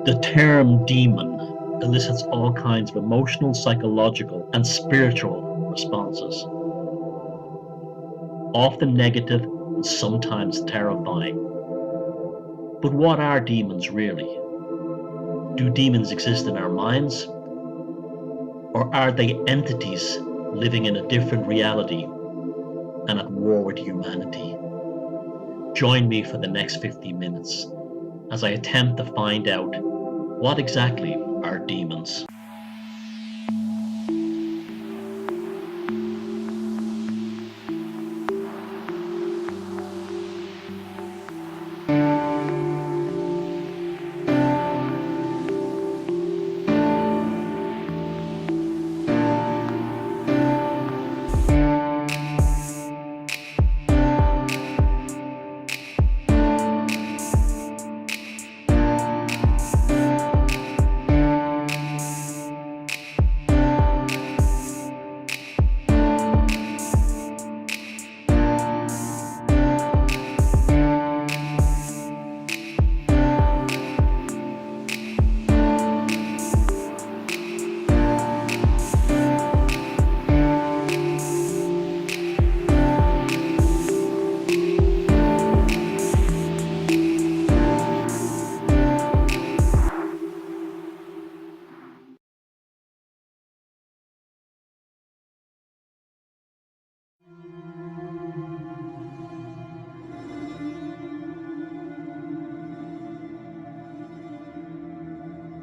The term demon elicits all kinds of emotional, psychological, and spiritual responses, often negative and sometimes terrifying. But what are demons really? Do demons exist in our minds? Or are they entities living in a different reality and at war with humanity? Join me for the next 50 minutes as I attempt to find out what exactly are demons.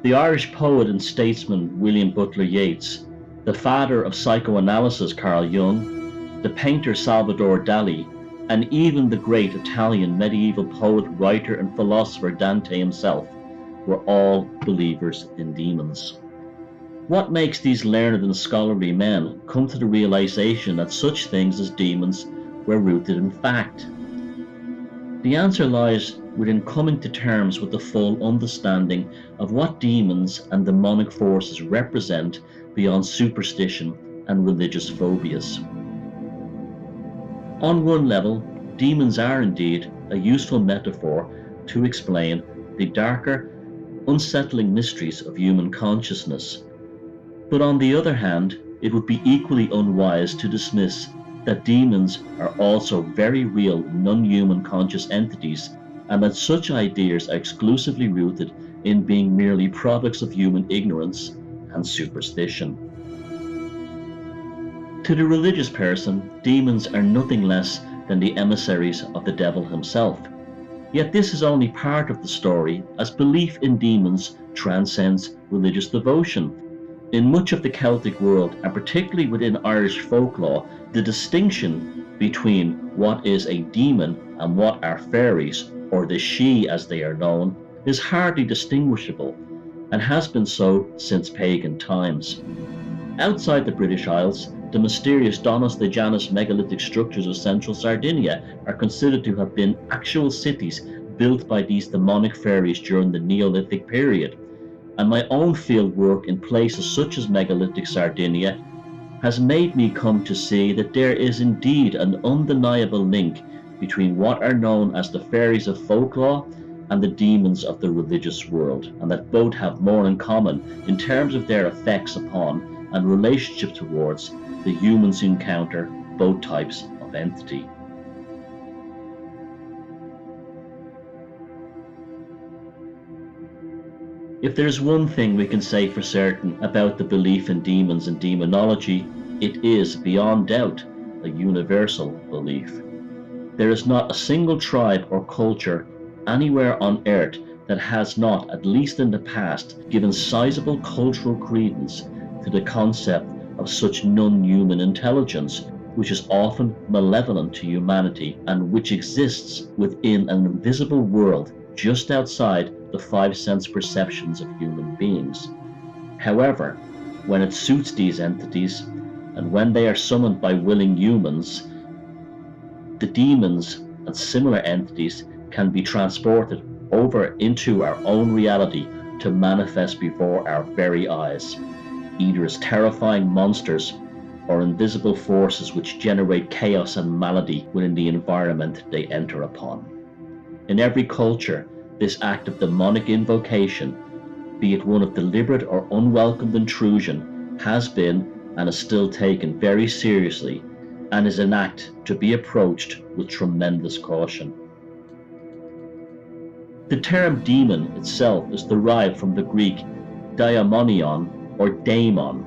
The Irish poet and statesman William Butler Yeats, the father of psychoanalysis Carl Jung, the painter Salvador Dali, and even the great Italian medieval poet, writer, and philosopher Dante himself were all believers in demons. What makes these learned and scholarly men come to the realization that such things as demons were rooted in fact? The answer lies within coming to terms with the full understanding of what demons and demonic forces represent beyond superstition and religious phobias. On one level, demons are indeed a useful metaphor to explain the darker, unsettling mysteries of human consciousness. But on the other hand, it would be equally unwise to dismiss that demons are also very real non-human conscious entities, and that such ideas are exclusively rooted in being merely products of human ignorance and superstition. To the religious person, demons are nothing less than the emissaries of the devil himself. Yet this is only part of the story, as belief in demons transcends religious devotion. In much of the Celtic world, and particularly within Irish folklore, the distinction between what is a demon and what are fairies, or the Sidhe as they are known, is hardly distinguishable, and has been so since pagan times. Outside the British Isles, the mysterious Donos de Janus megalithic structures of central Sardinia are considered to have been actual cities built by these demonic fairies during the Neolithic period. And my own field work in places such as megalithic Sardinia has made me come to see that there is indeed an undeniable link between what are known as the fairies of folklore and the demons of the religious world, and that both have more in common in terms of their effects upon and relationship towards the humans who encounter both types of entity. If there's one thing we can say for certain about the belief in demons and demonology, it is, beyond doubt, a universal belief. There is not a single tribe or culture anywhere on earth that has not, at least in the past, given sizable cultural credence to the concept of such non-human intelligence, which is often malevolent to humanity and which exists within an invisible world just outside the five sense perceptions of human beings. However, when it suits these entities, and when they are summoned by willing humans, the demons and similar entities can be transported over into our own reality to manifest before our very eyes, either as terrifying monsters or invisible forces which generate chaos and malady within the environment they enter upon. In every culture, this act of demonic invocation be it one of deliberate or unwelcomed intrusion, has been and is still taken very seriously, and is an act to be approached with tremendous caution. The term demon itself is derived from the Greek daimonion or daemon.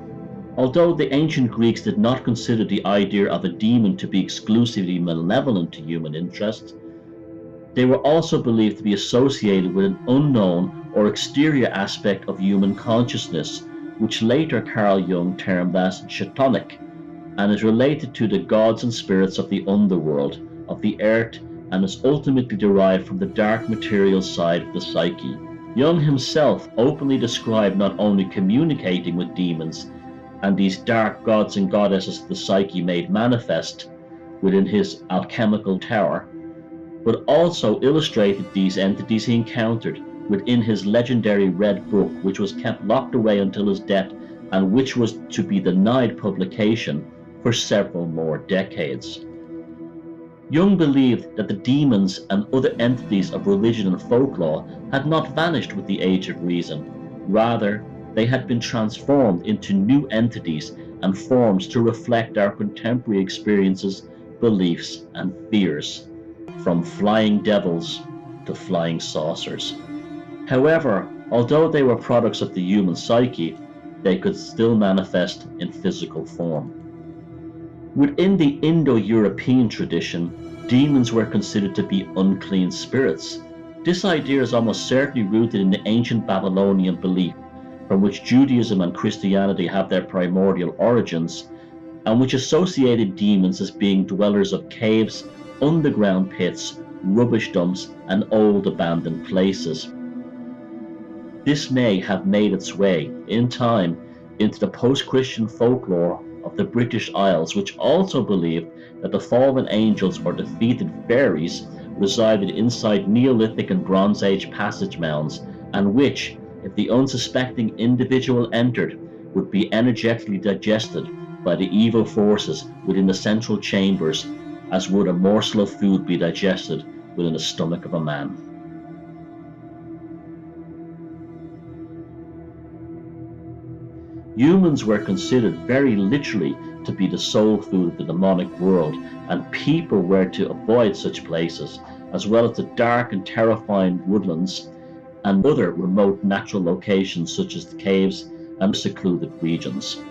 Although the ancient Greeks did not consider the idea of a demon to be exclusively malevolent to human interests, they were also believed to be associated with an unknown or exterior aspect of human consciousness, which later Carl Jung termed as Shatanic, and is related to the gods and spirits of the underworld, of the earth, and is ultimately derived from the dark material side of the psyche. Jung himself openly described not only communicating with demons and these dark gods and goddesses the psyche made manifest within his alchemical tower, but also illustrated these entities he encountered within his legendary Red Book, which was kept locked away until his death and which was to be denied publication for several more decades. Jung believed that the demons and other entities of religion and folklore had not vanished with the Age of Reason. Rather, they had been transformed into new entities and forms to reflect our contemporary experiences, beliefs, and fears, from flying devils to flying saucers. However, although they were products of the human psyche, they could still manifest in physical form. Within the Indo-European tradition, demons were considered to be unclean spirits. This idea is almost certainly rooted in the ancient Babylonian belief, from which Judaism and Christianity have their primordial origins, and which associated demons as being dwellers of caves, underground pits, rubbish dumps, and old abandoned places. This may have made its way, in time, into the post-Christian folklore of the British Isles, which also believed that the fallen angels or defeated fairies resided inside Neolithic and Bronze Age passage mounds, and which, if the unsuspecting individual entered, would be energetically digested by the evil forces within the central chambers, as would a morsel of food be digested within the stomach of a man. Humans were considered very literally to be the soul food of the demonic world, and people were to avoid such places, as well as the dark and terrifying woodlands and other remote natural locations such as the caves and secluded regions.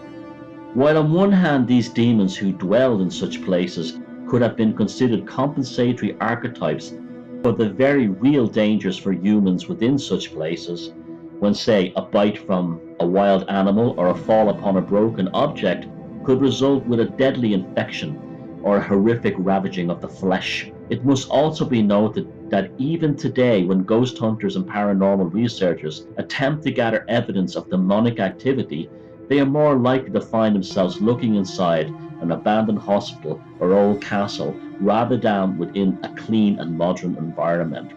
While on one hand these demons who dwelled in such places could have been considered compensatory archetypes for the very real dangers for humans within such places, when say a bite from a wild animal or a fall upon a broken object could result with a deadly infection or a horrific ravaging of the flesh. It must also be noted that even today, when ghost hunters and paranormal researchers attempt to gather evidence of demonic activity, they are more likely to find themselves looking inside an abandoned hospital or old castle rather than within a clean and modern environment.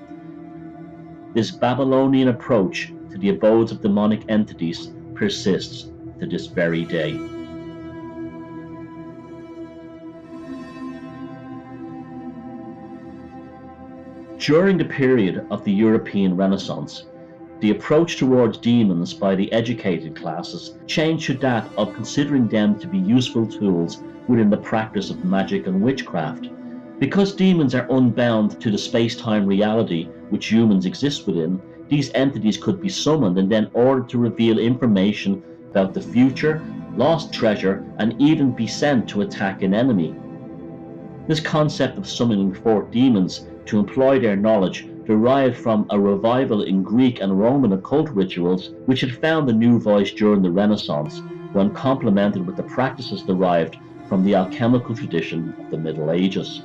This Babylonian approach to the abodes of demonic entities persists to this very day. During the period of the European Renaissance, the approach towards demons by the educated classes changed to that of considering them to be useful tools within the practice of magic and witchcraft. Because demons are unbound to the space-time reality which humans exist within, these entities could be summoned and then ordered to reveal information about the future, lost treasure, and even be sent to attack an enemy. This concept of summoning forth demons to employ their knowledge derived from a revival in Greek and Roman occult rituals, which had found a new voice during the Renaissance, when complemented with the practices derived from the alchemical tradition of the Middle Ages.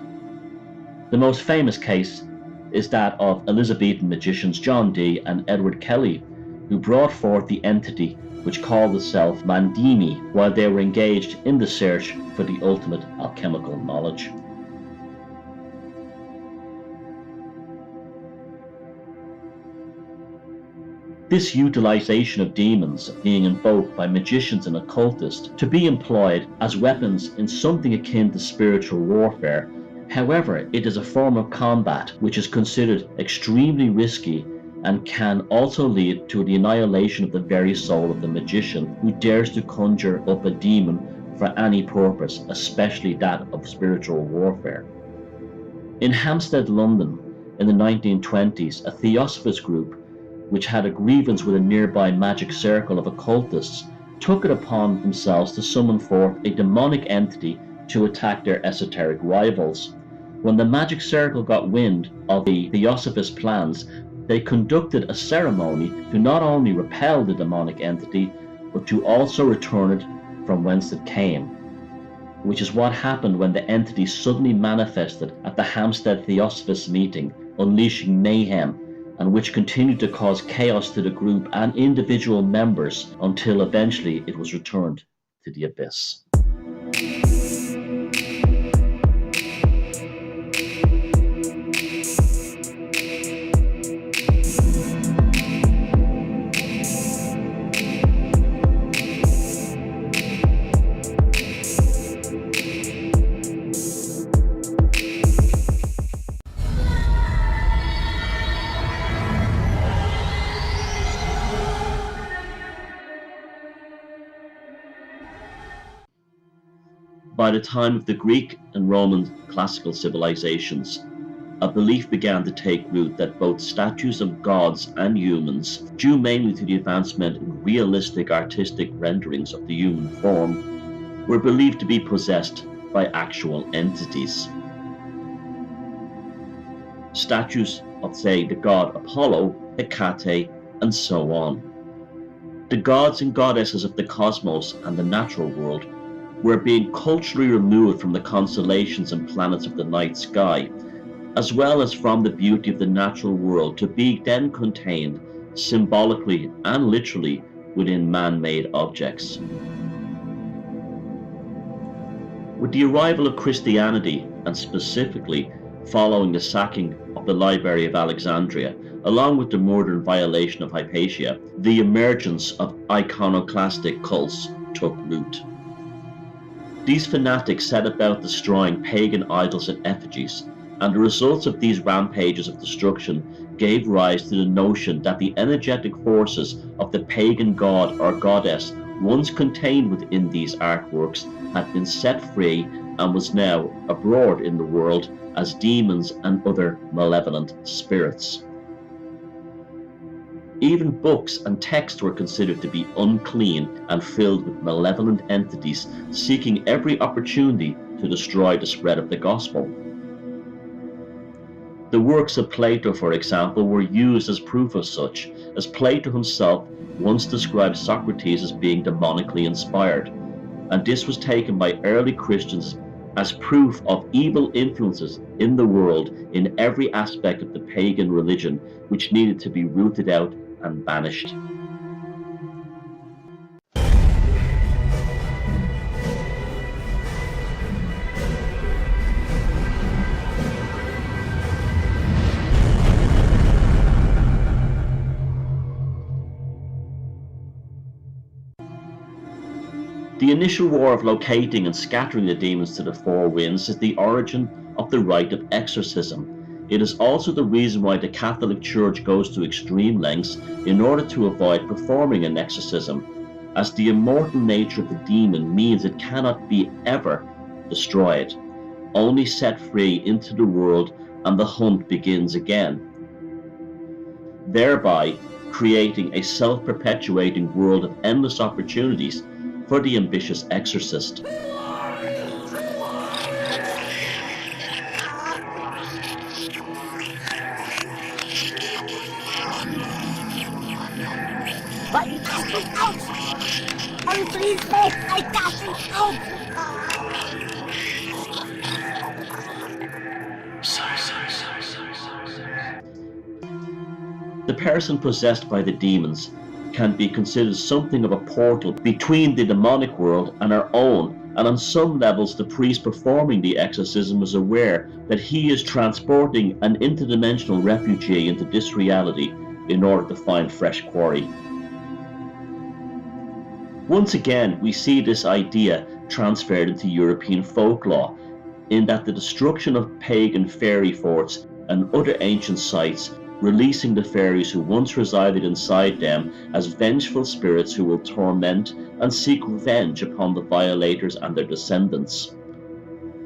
The most famous case is that of Elizabethan magicians John Dee and Edward Kelly, who brought forth the entity which called itself Mandini while they were engaged in the search for the ultimate alchemical knowledge. This utilization of demons being invoked by magicians and occultists to be employed as weapons in something akin to spiritual warfare. However, it is a form of combat which is considered extremely risky and can also lead to the annihilation of the very soul of the magician who dares to conjure up a demon for any purpose, especially that of spiritual warfare. In Hampstead, London, in the 1920s, a Theosophist group, which had a grievance with a nearby magic circle of occultists, took it upon themselves to summon forth a demonic entity to attack their esoteric rivals. When the magic circle got wind of the Theosophist plans, they conducted a ceremony to not only repel the demonic entity, but to also return it from whence it came, which is what happened when the entity suddenly manifested at the Hampstead Theosophist meeting, unleashing mayhem, and which continued to cause chaos to the group and individual members until eventually it was returned to the abyss. By the time of the Greek and Roman classical civilizations, a belief began to take root that both statues of gods and humans, due mainly to the advancement in realistic artistic renderings of the human form, were believed to be possessed by actual entities. Statues of, say, the god Apollo, Hecate, and so on. The gods and goddesses of the cosmos and the natural world were being culturally removed from the constellations and planets of the night sky, as well as from the beauty of the natural world, to be then contained symbolically and literally within man-made objects. With the arrival of Christianity, and specifically following the sacking of the Library of Alexandria, along with the murder and violation of Hypatia, the emergence of iconoclastic cults took root. These fanatics set about destroying pagan idols and effigies, and the results of these rampages of destruction gave rise to the notion that the energetic forces of the pagan god or goddess once contained within these artworks had been set free and was now abroad in the world as demons and other malevolent spirits. Even books and texts were considered to be unclean and filled with malevolent entities seeking every opportunity to destroy the spread of the gospel. The works of Plato, for example, were used as proof of such, as Plato himself once described Socrates as being demonically inspired, and this was taken by early Christians as proof of evil influences in the world in every aspect of the pagan religion, which needed to be rooted out and banished. The initial war of locating and scattering the demons to the four winds is the origin of the rite of exorcism. It is also the reason why the Catholic Church goes to extreme lengths in order to avoid performing an exorcism, as the immortal nature of the demon means it cannot be ever destroyed, only set free into the world, and the hunt begins again, thereby creating a self-perpetuating world of endless opportunities for the ambitious exorcist. But you cast him out! Hurry, please, Faith! I cast him out! The person possessed by the demons can be considered something of a portal between the demonic world and our own, and on some levels the priest performing the exorcism is aware that he is transporting an interdimensional refugee into this reality in order to find fresh quarry. Once again, we see this idea transferred into European folklore, in that the destruction of pagan fairy forts and other ancient sites releasing the fairies who once resided inside them as vengeful spirits who will torment and seek revenge upon the violators and their descendants.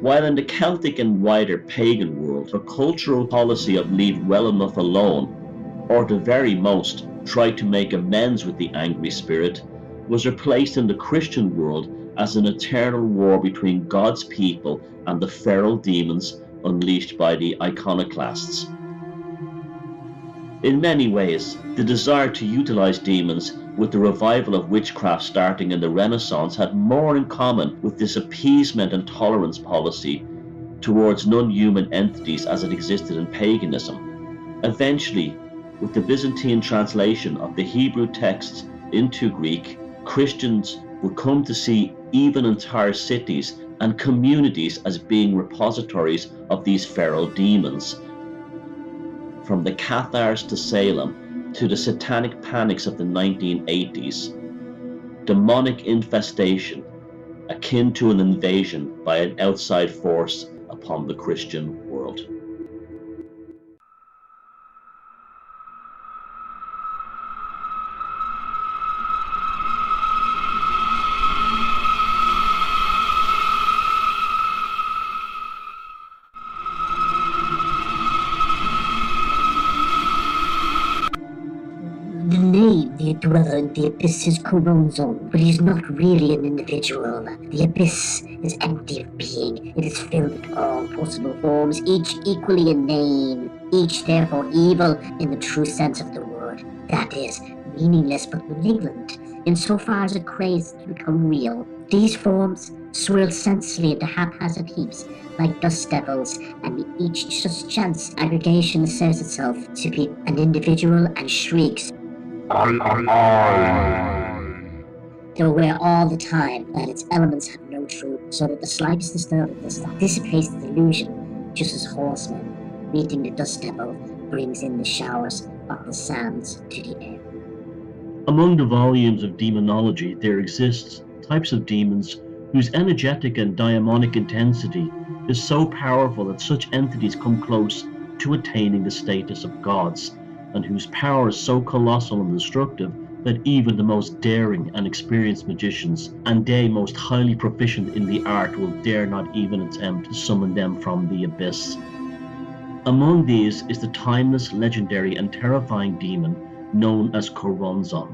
While in the Celtic and wider pagan world, a cultural policy of leave well enough alone, or the very most try to make amends with the angry spirit, was replaced in the Christian world as an eternal war between God's people and the feral demons unleashed by the iconoclasts. In many ways, the desire to utilize demons with the revival of witchcraft starting in the Renaissance had more in common with this appeasement and tolerance policy towards non-human entities as it existed in paganism. Eventually, with the Byzantine translation of the Hebrew texts into Greek, Christians would come to see even entire cities and communities as being repositories of these feral demons. From the Cathars to Salem to the satanic panics of the 1980s, demonic infestation akin to an invasion by an outside force upon the Christian world. The name, the dweller in the abyss, is Coronzon, but he's not really an individual. The abyss is empty of being. It is filled with all possible forms, each equally inane, each therefore evil in the true sense of the word. That is, meaningless but malignant, insofar as it craves to become real. These forms swirl senselessly into haphazard heaps, like dust devils, and each such chance aggregation asserts itself to be an individual and shrieks, They're aware all the time that its elements have no truth, so that the slightest disturbance dissipates the delusion, just as horsemen, meeting the dust devil, brings in the showers of the sands to the air. Among the volumes of demonology, there exists types of demons whose energetic and daimonic intensity is so powerful that such entities come close to attaining the status of gods, and whose power is so colossal and destructive that even the most daring and experienced magicians, and they most highly proficient in the art, will dare not even attempt to summon them from the abyss. Among these is the timeless, legendary, and terrifying demon known as Coronzon,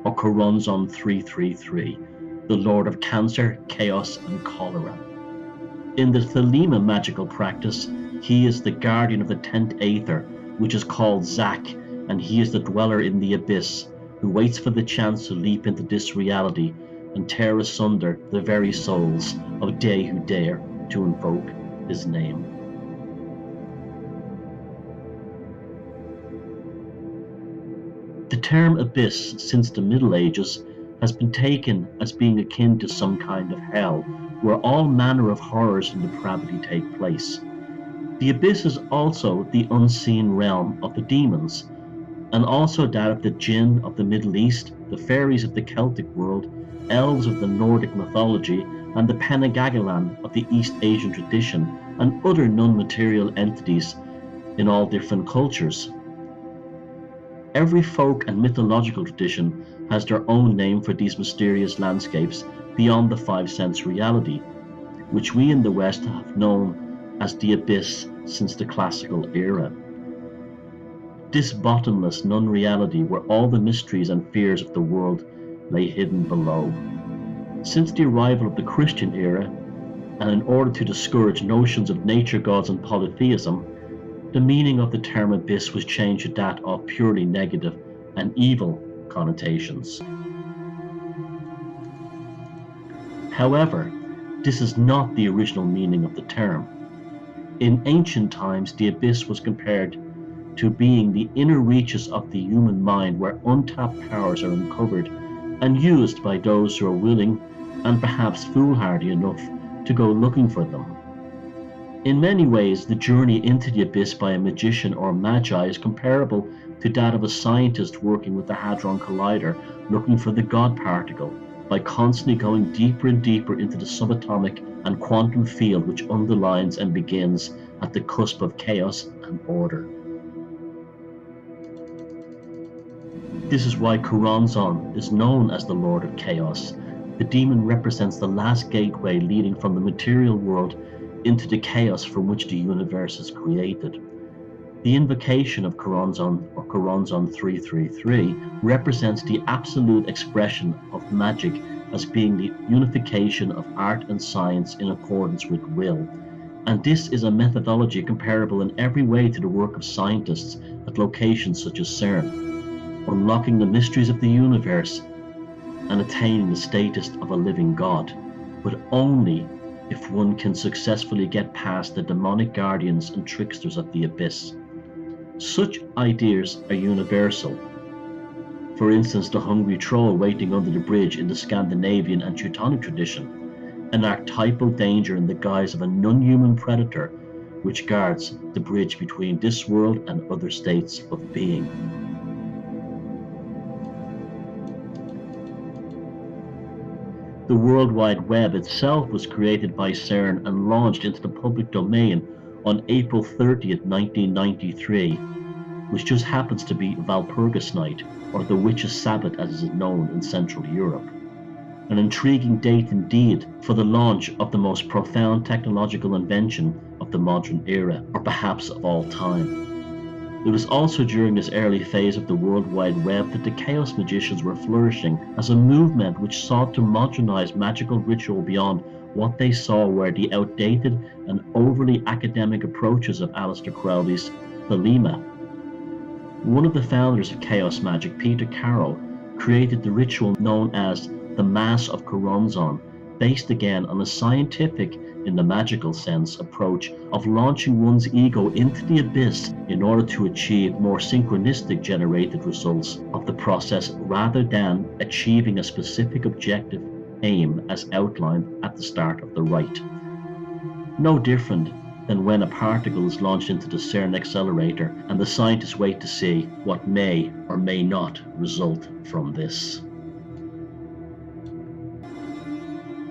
or Coronzon 333, the lord of cancer, chaos, and cholera. In the Thelema magical practice, he is the guardian of the 10th Aether, which is called Zak, and he is the dweller in the abyss, who waits for the chance to leap into this reality and tear asunder the very souls of they who dare to invoke his name. The term abyss since the Middle Ages has been taken as being akin to some kind of hell, where all manner of horrors and depravity take place. The abyss is also the unseen realm of the demons, and also that of the jinn of the Middle East, the fairies of the Celtic world, elves of the Nordic mythology, and the Penagagalan of the East Asian tradition, and other non-material entities in all different cultures. Every folk and mythological tradition has their own name for these mysterious landscapes beyond the five-sense reality, which we in the West have known as the abyss since the classical era. This bottomless non-reality where all the mysteries and fears of the world lay hidden below. Since the arrival of the Christian era, and in order to discourage notions of nature gods and polytheism, the meaning of the term abyss was changed to that of purely negative and evil connotations. However, this is not the original meaning of the term. In ancient times, the abyss was compared to being the inner reaches of the human mind where untapped powers are uncovered and used by those who are willing and perhaps foolhardy enough to go looking for them. In many ways, the journey into the abyss by a magician or magi is comparable to that of a scientist working with the Hadron Collider looking for the God particle, by constantly going deeper and deeper into the subatomic and quantum field which underlines and begins at the cusp of chaos and order. This is why Choronzon is known as the Lord of Chaos. The demon represents the last gateway leading from the material world into the chaos from which the universe is created. The invocation of Choronzon, or Choronzon 333, represents the absolute expression of magic as being the unification of art and science in accordance with will. And this is a methodology comparable in every way to the work of scientists at locations such as CERN, unlocking the mysteries of the universe and attaining the status of a living god, but only if one can successfully get past the demonic guardians and tricksters of the abyss. Such ideas are universal. For instance, the hungry troll waiting under the bridge in the Scandinavian and Teutonic tradition, an archetypal danger in the guise of a non-human predator which guards the bridge between this world and other states of being. The World Wide Web itself was created by CERN and launched into the public domain on April 30th, 1993, which just happens to be Walpurgis Night, or the Witches' Sabbath as is known in Central Europe. An intriguing date indeed for the launch of the most profound technological invention of the modern era, or perhaps of all time. It was also during this early phase of the World Wide Web that the Chaos Magicians were flourishing as a movement which sought to modernize magical ritual beyond what they saw were the outdated and overly academic approaches of Aleister Crowley's Thelema. One of the founders of Chaos Magic, Peter Carroll, created the ritual known as the Mass of Choronzon, based again on a scientific, in the magical sense, approach of launching one's ego into the abyss in order to achieve more synchronistic generated results of the process rather than achieving a specific objective aim as outlined at the start of the rite. No different than when a particle is launched into the CERN accelerator and the scientists wait to see what may or may not result from this.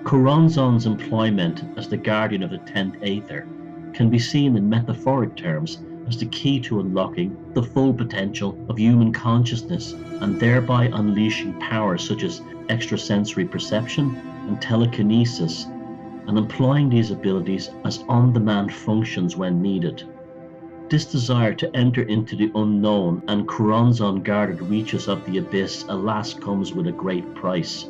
Choronzon's employment as the guardian of the 10th Aether can be seen in metaphoric terms as the key to unlocking the full potential of human consciousness and thereby unleashing powers such as extrasensory perception and telekinesis, and employing these abilities as on-demand functions when needed. This desire to enter into the unknown and Choronzon-guarded reaches of the abyss alas comes with a great price,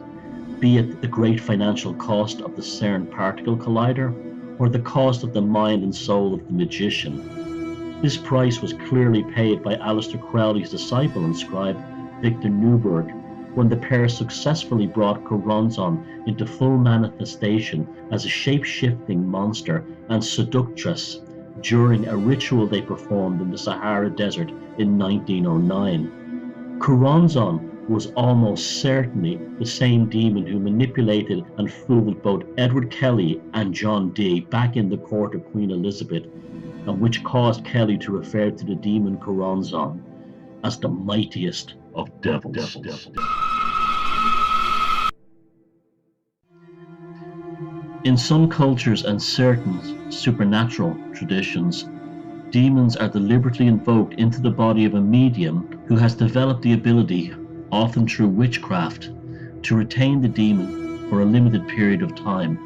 be it the great financial cost of the CERN particle collider or the cost of the mind and soul of the magician. This price was clearly paid by Aleister Crowley's disciple and scribe Victor Newberg when the pair successfully brought Choronzon into full manifestation as a shape-shifting monster and seductress during a ritual they performed in the Sahara Desert in 1909. Choronzon was almost certainly the same demon who manipulated and fooled both Edward Kelly and John Dee back in the court of Queen Elizabeth, and which caused Kelly to refer to the demon Choronzon as the mightiest of devils. In some cultures and certain supernatural traditions, demons are deliberately invoked into the body of a medium who has developed the ability, often through witchcraft, to retain the demon for a limited period of time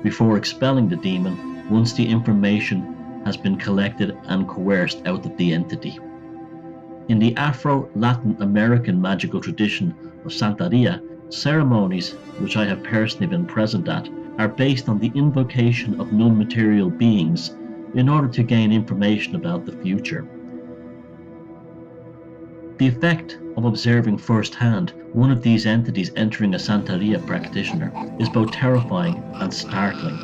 before expelling the demon once the information has been collected and coerced out of the entity. In the Afro-Latin American magical tradition of Santeria, ceremonies, which I have personally been present at, are based on the invocation of non-material beings in order to gain information about the future. The effect of observing firsthand one of these entities entering a Santeria practitioner is both terrifying and startling.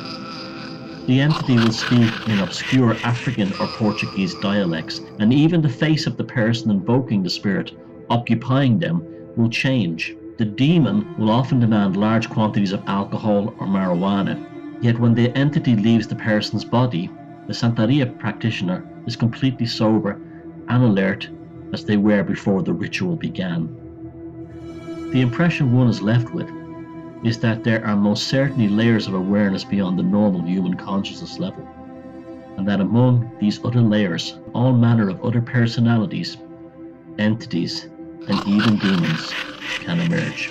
The entity will speak in obscure African or Portuguese dialects, and even the face of the person invoking the spirit occupying them will change. The demon will often demand large quantities of alcohol or marijuana, yet when the entity leaves the person's body, the Santeria practitioner is completely sober and alert as they were before the ritual began. The impression one is left with is that there are most certainly layers of awareness beyond the normal human consciousness level, and that among these other layers, all manner of other personalities, entities, and even demons can emerge.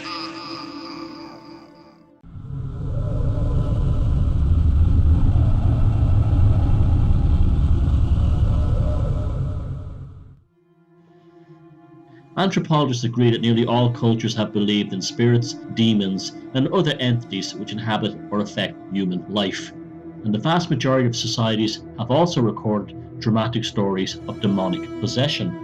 Anthropologists agree that nearly all cultures have believed in spirits, demons, and other entities which inhabit or affect human life. And the vast majority of societies have also recorded dramatic stories of demonic possession.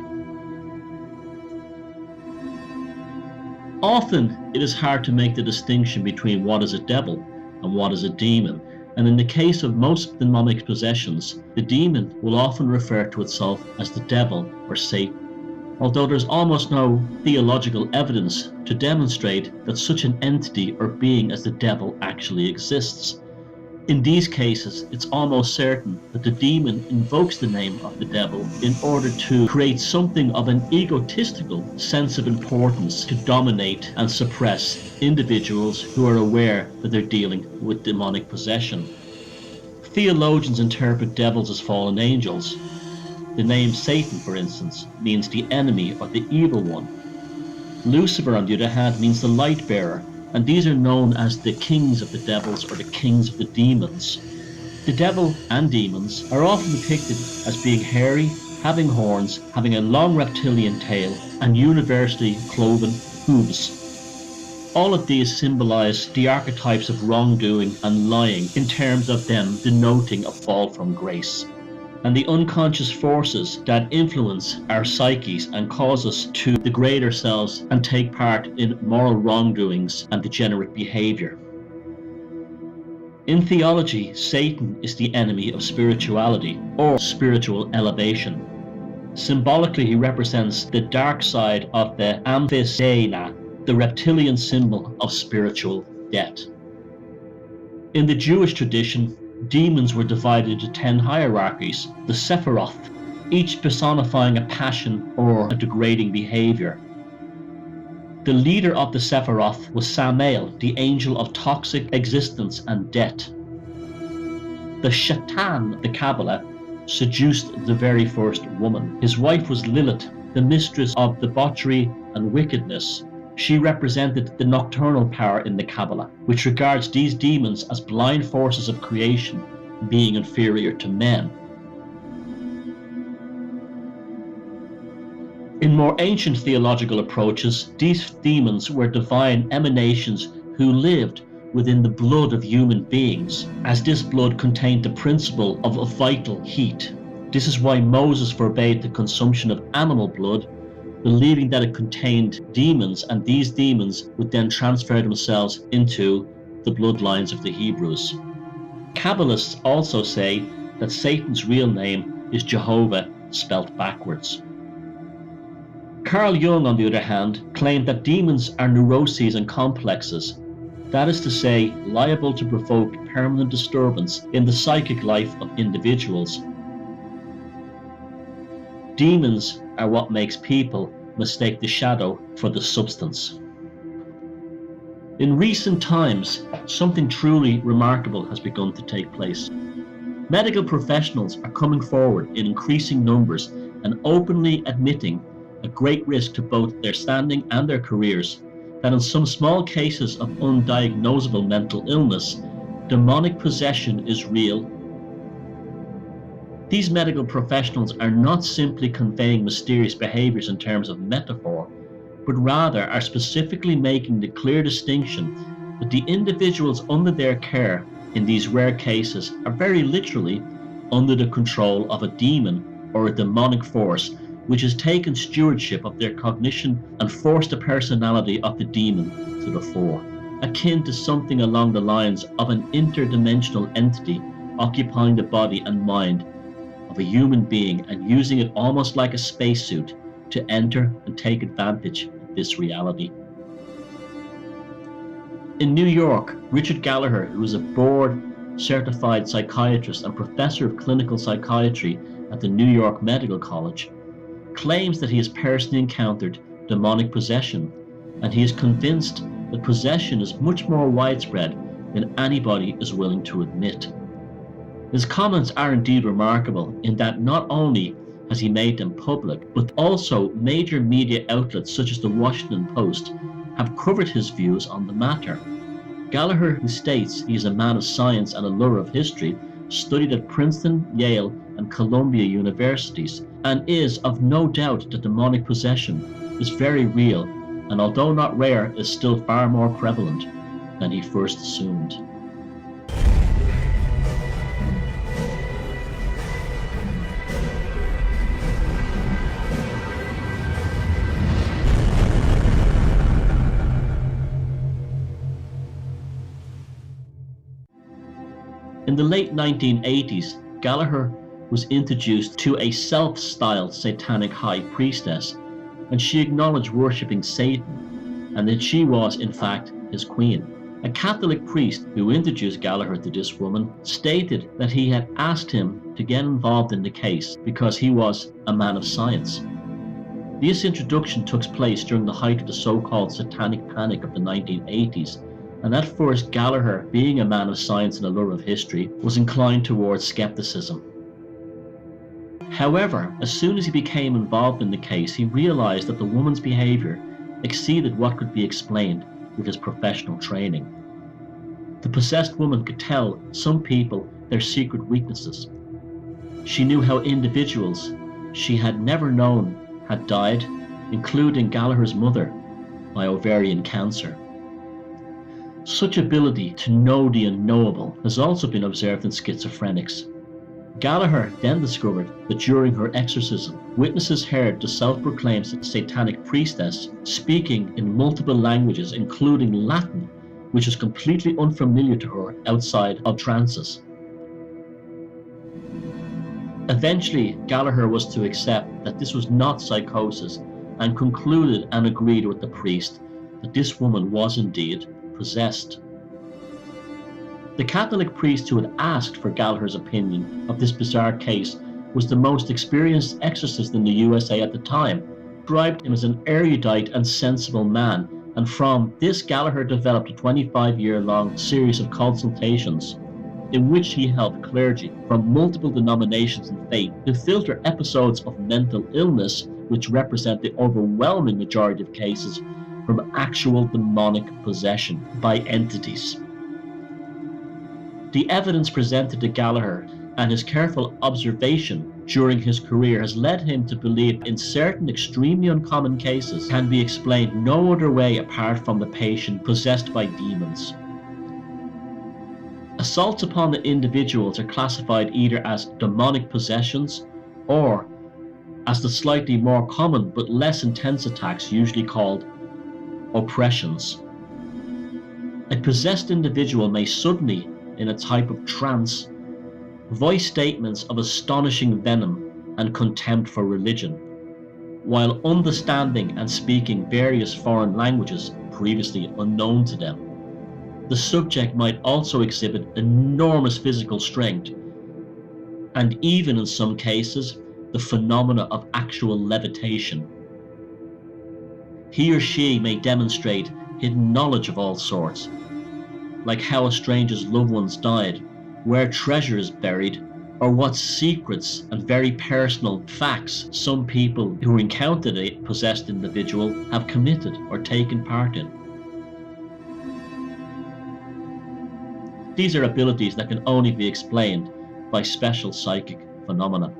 Often, it is hard to make the distinction between what is a devil and what is a demon, and in the case of most demonic possessions, the demon will often refer to itself as the devil or Satan, although there's almost no theological evidence to demonstrate that such an entity or being as the devil actually exists. In these cases, it's almost certain that the demon invokes the name of the devil in order to create something of an egotistical sense of importance to dominate and suppress individuals who are aware that they're dealing with demonic possession. Theologians interpret devils as fallen angels. The name Satan, for instance, means the enemy or the evil one. Lucifer, on the other hand, means the light bearer, and these are known as the kings of the devils or the kings of the demons. The devil and demons are often depicted as being hairy, having horns, having a long reptilian tail, and universally cloven hooves. All of these symbolize the archetypes of wrongdoing and lying in terms of them denoting a fall from grace, and the unconscious forces that influence our psyches and cause us to degrade ourselves and take part in moral wrongdoings and degenerate behavior. In theology, Satan is the enemy of spirituality or spiritual elevation. Symbolically, he represents the dark side of the amphitheina, the reptilian symbol of spiritual death. In the Jewish tradition, demons were divided into 10 hierarchies, the Sephiroth, each personifying a passion or a degrading behavior. The leader of the Sephiroth was Samael, the angel of toxic existence and death. The Shaitan of the Kabbalah seduced the very first woman. His wife was Lilith, the mistress of debauchery and wickedness. She represented the nocturnal power in the Kabbalah, which regards these demons as blind forces of creation, being inferior to men. In more ancient theological approaches, these demons were divine emanations who lived within the blood of human beings, as this blood contained the principle of a vital heat. This is why Moses forbade the consumption of animal blood, believing that it contained demons, and these demons would then transfer themselves into the bloodlines of the Hebrews. Kabbalists also say that Satan's real name is Jehovah, spelt backwards. Carl Jung, on the other hand, claimed that demons are neuroses and complexes, that is to say, liable to provoke permanent disturbance in the psychic life of individuals. Demons are what makes people mistake the shadow for the substance. In recent times, something truly remarkable has begun to take place. Medical professionals are coming forward in increasing numbers and openly admitting a great risk to both their standing and their careers, that in some small cases of undiagnosable mental illness, demonic possession is real. These medical professionals are not simply conveying mysterious behaviors in terms of metaphor, but rather are specifically making the clear distinction that the individuals under their care in these rare cases are very literally under the control of a demon or a demonic force which has taken stewardship of their cognition and forced the personality of the demon to the fore, akin to something along the lines of an interdimensional entity occupying the body and mind of a human being and using it almost like a spacesuit to enter and take advantage of this reality. In New York, Richard Gallagher, who is a board-certified psychiatrist and professor of clinical psychiatry at the New York Medical College, claims that he has personally encountered demonic possession, and he is convinced that possession is much more widespread than anybody is willing to admit. His comments are indeed remarkable in that not only has he made them public, but also major media outlets such as the Washington Post have covered his views on the matter. Gallagher, who states he is a man of science and a lover of history, studied at Princeton, Yale, and Columbia universities, and is of no doubt that demonic possession is very real, and although not rare, is still far more prevalent than he first assumed. In the late 1980s, Gallagher was introduced to a self-styled satanic high priestess, and she acknowledged worshipping Satan, and that she was, in fact, his queen. A Catholic priest who introduced Gallagher to this woman stated that he had asked him to get involved in the case because he was a man of science. This introduction took place during the height of the so-called satanic panic of the 1980s, and at first Gallagher, being a man of science and a lover of history, was inclined towards skepticism. However, as soon as he became involved in the case, he realized that the woman's behavior exceeded what could be explained with his professional training. The possessed woman could tell some people their secret weaknesses. She knew how individuals she had never known had died, including Gallagher's mother, by ovarian cancer. Such ability to know the unknowable has also been observed in schizophrenics. Gallagher then discovered that during her exorcism, witnesses heard the self-proclaimed satanic priestess speaking in multiple languages, including Latin, which was completely unfamiliar to her outside of trances. Eventually, Gallagher was to accept that this was not psychosis, and concluded and agreed with the priest that this woman was indeed possessed. The Catholic priest who had asked for Gallagher's opinion of this bizarre case was the most experienced exorcist in the USA at the time, described him as an erudite and sensible man, and from this Gallagher developed a 25-year-long series of consultations in which he helped clergy from multiple denominations and faith to filter episodes of mental illness, which represent the overwhelming majority of cases, from actual demonic possession by entities. The evidence presented to Gallagher and his careful observation during his career has led him to believe in certain extremely uncommon cases can be explained no other way apart from the patient possessed by demons. Assaults upon the individuals are classified either as demonic possessions or as the slightly more common but less intense attacks usually called oppressions. A possessed individual may suddenly, in a type of trance, voice statements of astonishing venom and contempt for religion, while understanding and speaking various foreign languages previously unknown to them. The subject might also exhibit enormous physical strength, and even in some cases, the phenomena of actual levitation. He or she may demonstrate hidden knowledge of all sorts, like how a stranger's loved ones died, where treasure is buried, or what secrets and very personal facts some people who encountered a possessed individual have committed or taken part in. These are abilities that can only be explained by special psychic phenomena.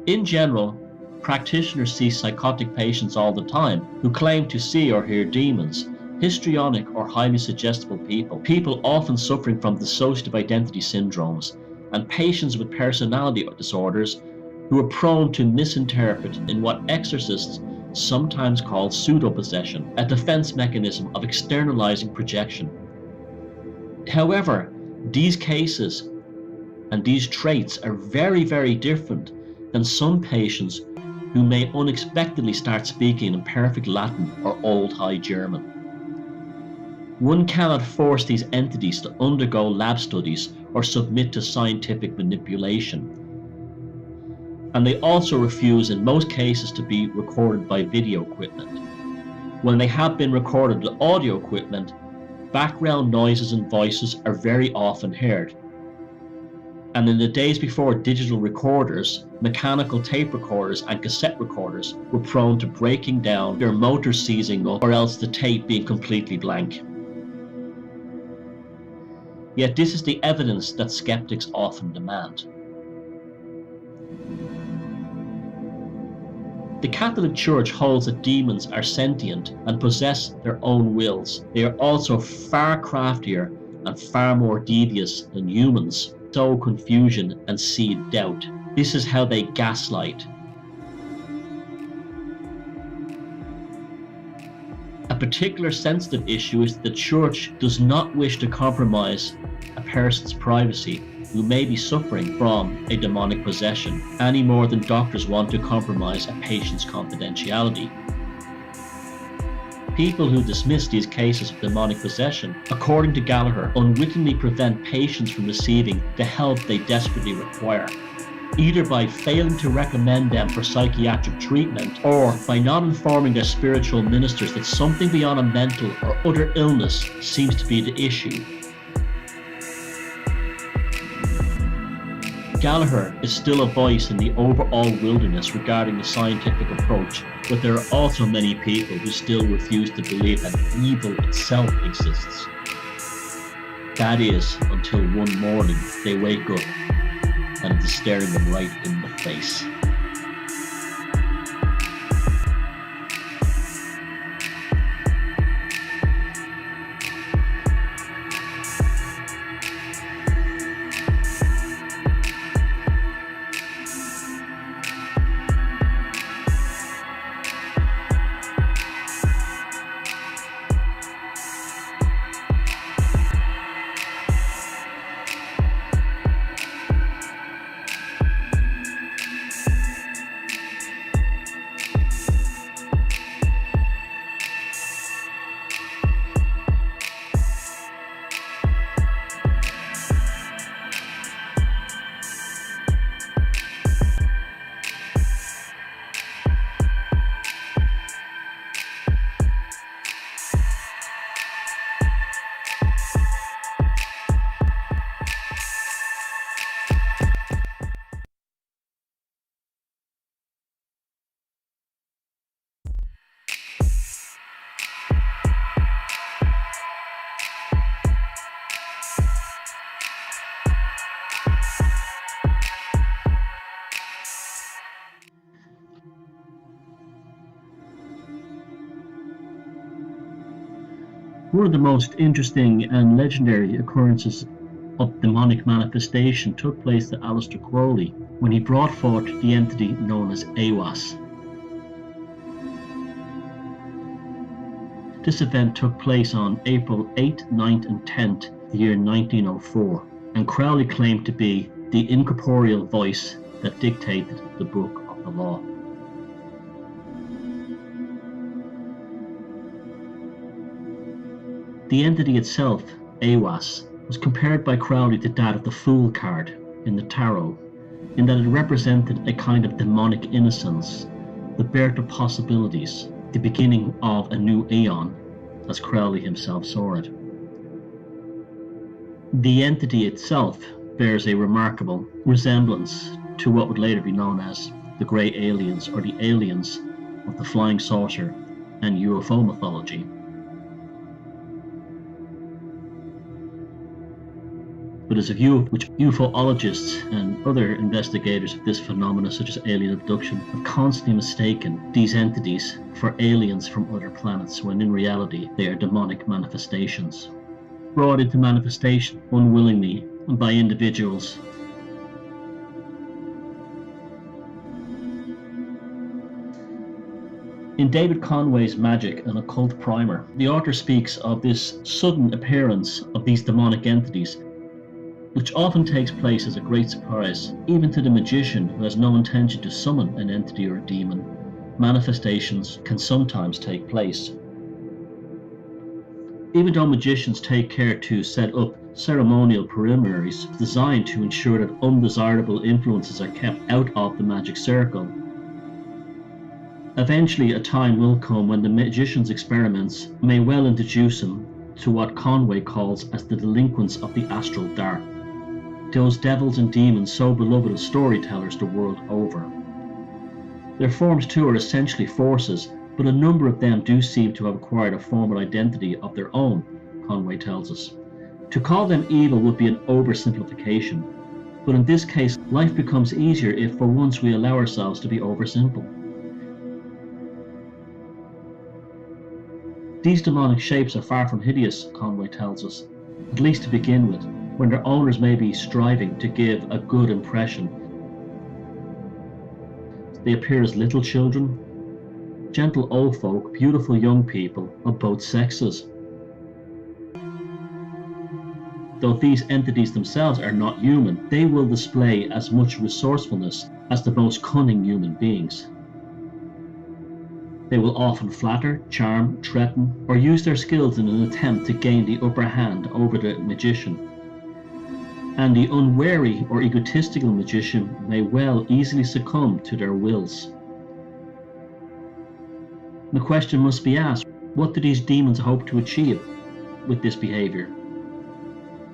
In general, practitioners see psychotic patients all the time who claim to see or hear demons, histrionic or highly suggestible people often suffering from dissociative identity syndromes, and patients with personality disorders who are prone to misinterpret in what exorcists sometimes call pseudo-possession, a defense mechanism of externalizing projection. However, these cases and these traits are very, very different than some patients who may unexpectedly start speaking in perfect Latin or Old High German. One cannot force these entities to undergo lab studies or submit to scientific manipulation. And they also refuse in most cases to be recorded by video equipment. When they have been recorded with audio equipment, background noises and voices are very often heard. And in the days before digital recorders, mechanical tape recorders and cassette recorders were prone to breaking down, their motors seizing up, or else the tape being completely blank. Yet this is the evidence that skeptics often demand. The Catholic Church holds that demons are sentient and possess their own wills. They are also far craftier and far more devious than humans. Sow confusion and seed doubt. This is how they gaslight. A particular sensitive issue is that the Church does not wish to compromise a person's privacy who may be suffering from a demonic possession, any more than doctors want to compromise a patient's confidentiality. People who dismiss these cases of demonic possession, according to Gallagher, unwittingly prevent patients from receiving the help they desperately require, either by failing to recommend them for psychiatric treatment or by not informing their spiritual ministers that something beyond a mental or other illness seems to be the issue. Gallagher is still a voice in the overall wilderness regarding the scientific approach, but there are also many people who still refuse to believe that evil itself exists. That is, until one morning they wake up and it is staring them right in the face. One of the most interesting and legendary occurrences of demonic manifestation took place to Aleister Crowley when he brought forth the entity known as EMONS. This event took place on April 8th, 9th and 10th, the year 1904, and Crowley claimed to be the incorporeal voice that dictated the book of the law. The entity itself, EMONS, was compared by Crowley to that of the Fool card in the tarot, in that it represented a kind of demonic innocence, the birth of possibilities, the beginning of a new aeon, as Crowley himself saw it. The entity itself bears a remarkable resemblance to what would later be known as the Grey Aliens or the aliens of the flying saucer and UFO mythology. But is a view which ufologists and other investigators of this phenomena, such as alien abduction, have constantly mistaken these entities for aliens from other planets, when in reality they are demonic manifestations, brought into manifestation unwillingly by individuals. In David Conway's Magic, an Occult Primer, the author speaks of this sudden appearance of these demonic entities, which often takes place as a great surprise, even to the magician who has no intention to summon an entity or a demon. Manifestations can sometimes take place. Even though magicians take care to set up ceremonial preliminaries designed to ensure that undesirable influences are kept out of the magic circle, eventually a time will come when the magician's experiments may well introduce him to what Conway calls as the delinquents of the astral dark. those devils and demons so beloved of storytellers the world over. Their forms too are essentially forces, but a number of them do seem to have acquired a formal identity of their own, Conway tells us. To call them evil would be an oversimplification, but in this case, life becomes easier if for once we allow ourselves to be oversimple. These demonic shapes are far from hideous, Conway tells us, at least to begin with, when their owners may be striving to give a good impression. They appear as little children, gentle old folk, beautiful young people of both sexes. Though these entities themselves are not human, they will display as much resourcefulness as the most cunning human beings. They will often flatter, charm, threaten, or use their skills in an attempt to gain the upper hand over the magician. And the unwary or egotistical magician may well easily succumb to their wills. The question must be asked, what do these demons hope to achieve with this behavior?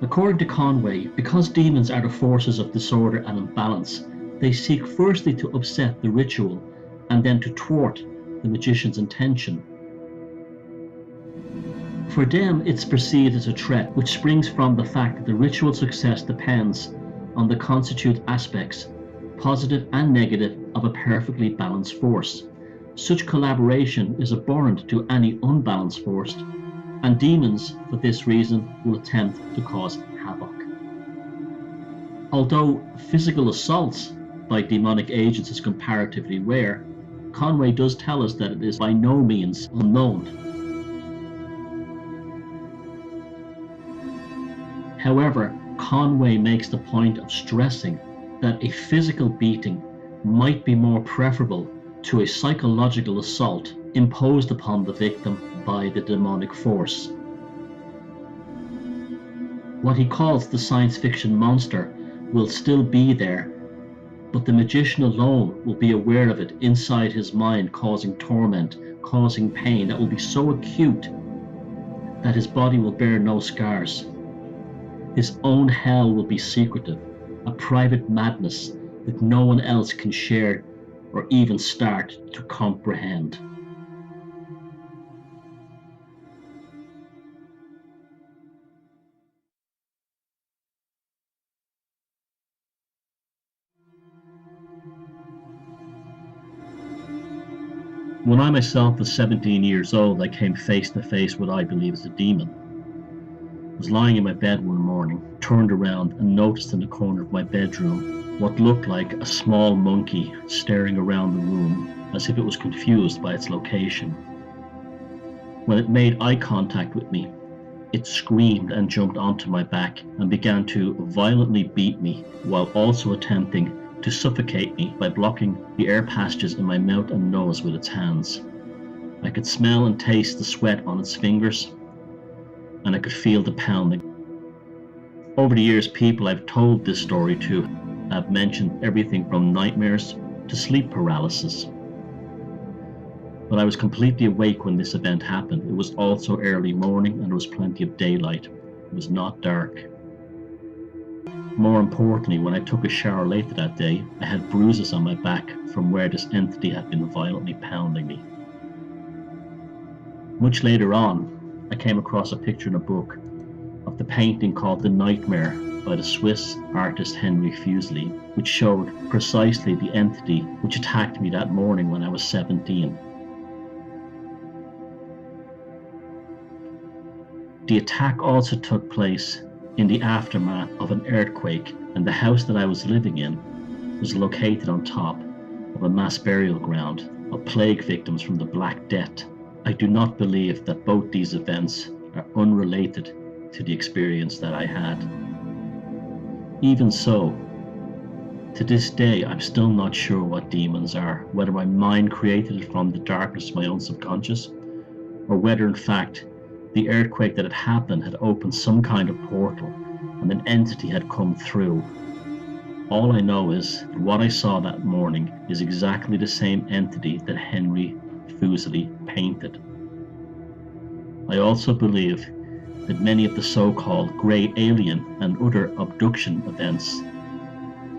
According to Conway, because demons are the forces of disorder and imbalance, they seek firstly to upset the ritual and then to thwart the magician's intention. For them, it's perceived as a threat, which springs from the fact that the ritual success depends on the constituent aspects, positive and negative, of a perfectly balanced force. Such collaboration is abhorrent to any unbalanced force, and demons, for this reason, will attempt to cause havoc. Although physical assaults by demonic agents is comparatively rare, Conway does tell us that it is by no means unknown. However, Conway makes the point of stressing that a physical beating might be more preferable to a psychological assault imposed upon the victim by the demonic force. What he calls the science fiction monster will still be there, but the magician alone will be aware of it inside his mind, causing torment, causing pain that will be so acute that his body will bear no scars. His own hell will be secretive, a private madness that no one else can share or even start to comprehend. When I myself was 17 years old, I came face to face with what I believe is a demon. I was lying in my bed one morning, turned around and noticed in the corner of my bedroom what looked like a small monkey staring around the room as if it was confused by its location. When it made eye contact with me, it screamed and jumped onto my back and began to violently beat me while also attempting to suffocate me by blocking the air passages in my mouth and nose with its hands. I could smell and taste the sweat on its fingers, and I could feel the pounding. Over the years, people I've told this story to have mentioned everything from nightmares to sleep paralysis. But I was completely awake when this event happened. It was also early morning and there was plenty of daylight. It was not dark. More importantly, when I took a shower later that day, I had bruises on my back from where this entity had been violently pounding me. Much later on, I came across a picture in a book of the painting called The Nightmare by the Swiss artist Henry Fuseli, which showed precisely the entity which attacked me that morning when I was 17. The attack also took place in the aftermath of an earthquake, and the house that I was living in was located on top of a mass burial ground of plague victims from the Black Death. I do not believe that both these events are unrelated to the experience that I had. Even so, to this day, I'm still not sure what demons are, whether my mind created it from the darkness of my own subconscious, or whether in fact the earthquake that had happened had opened some kind of portal and an entity had come through. All I know is that what I saw that morning is exactly the same entity that Henry Fuseli painted. I also believe that many of the so-called grey alien and other abduction events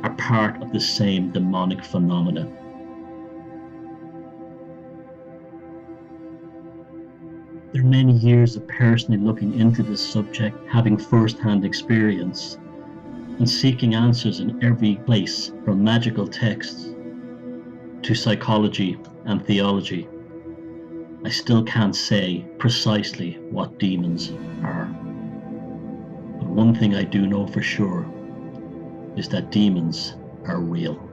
are part of the same demonic phenomena. There are many years of personally looking into this subject, having first-hand experience, and seeking answers in every place, from magical texts to psychology and theology. I still can't say precisely what demons are. But one thing I do know for sure is that demons are real.